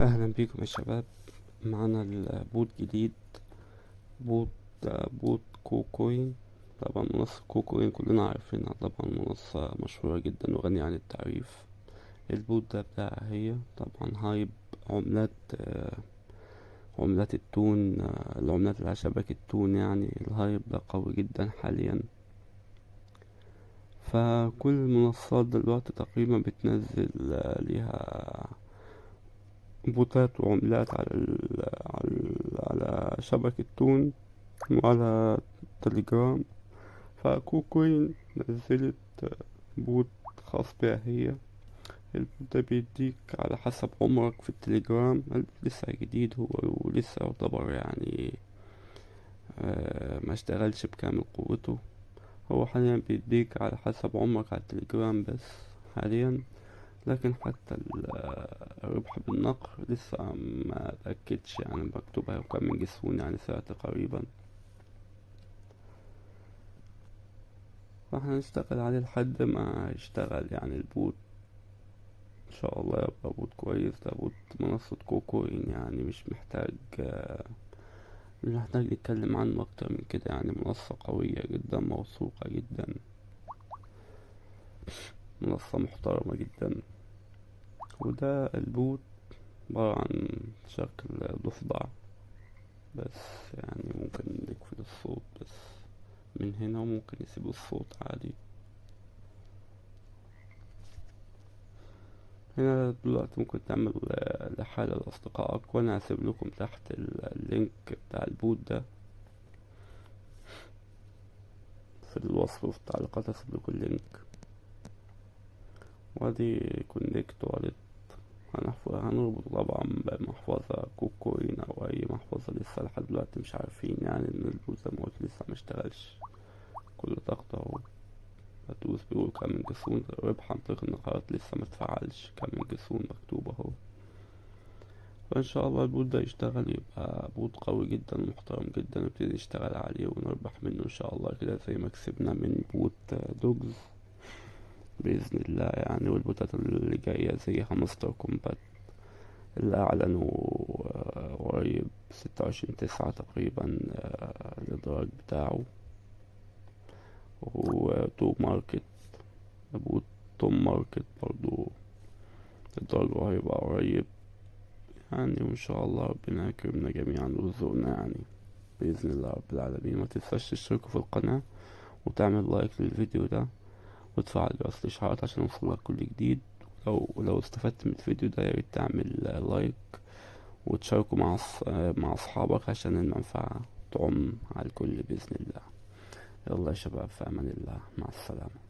اهلا بيكم يا شباب. معانا البوت جديد. بوت بوت كوكوين. طبعا منصة كوكوين كلنا عارفينها، طبعا منصة مشهورة جدا وغنية عن التعريف. البوت ده بتاعها هي طبعا هايب عملات عملات التون، العملات اللي على شبكة التون. يعني الهايب ده قوي جدا حاليا، فكل المنصات دلوقتي تقريبا بتنزل ليها بوتات وعملات على شبكة تون وعلى تليجرام. فكوكوين نزلت بوت خاص بها هي. البوت ده بيديك على حسب عمرك في التليجرام. البوت لسه جديد هو، ولسه يعتبر يعني ما اشتغلش بكامل قوته. هو حاليا بيديك على حسب عمرك على التليجرام بس حاليا، لكن حتى الربح بالنقر لسه ما اتأكدش. يعني مكتوب هيبقى من جسون يعني ساعة قريبا، فاحنا نشتغل عليه لحد ما يشتغل يعني البوت. ان شاء الله يبقى بوت كويس. ده بوت منصة كوكوين، يعني مش محتاج نتكلم عنه اكتر من كده. يعني منصة قوية جدا، موثوقة جدا، منصة محترمة جدا. وده البوت عبارة عن شكل ضفدع بس. يعني ممكن نقفل الصوت بس من هنا، وممكن يسيب الصوت عادي. هنا دلوقتي ممكن تعمل لحالة لأصدقائك، وأنا هسيب لكم تحت اللينك بتاع البوت ده في الوصف وفي التعليقات. هسيب لكم اللينك. وادي كونكت والت. هنربط طبعا بمحفظة كوكوين أو أي محفظة. لسه لحد دلوقتي مش عارفين، يعني إن البوت زي ما قلت لسه مشتغلش كل طاقته اهو. هتدوس بيقول كامل جسون ربح عن طريق النقرات، لسه متفعلش. كامل جسون مكتوب اهو. فان شاء الله البوت ده يشتغل، يبقى بوت قوي جدا محترم جدا، نبتدي نشتغل عليه ونربح منه ان شاء الله كده زي ما كسبنا من بوت دوجز بإذن الله. يعني والبوتات اللي جاية زي هامستر كومبات اللي أعلنوا قريب 26/9 تقريبا الإدراج بتاعه. وتو ماركت، بوت توم ماركت برضو الإدراج هيبقى قريب يعني. وإن شاء الله ربنا يكرمنا جميعا ويرزقنا يعني بإذن الله رب العالمين. ما تنساش تشتركوا في القناة وتعمل لايك للفيديو ده وتفعل جرس الإشعارات عشان يوصلك كل جديد. ولو استفدت من الفيديو ده ياريت تعمل لايك وتشاركوا مع أصحابك عشان المنفعة تعم على الكل بإذن الله. يلا يا شباب، في أمان الله، مع السلامة.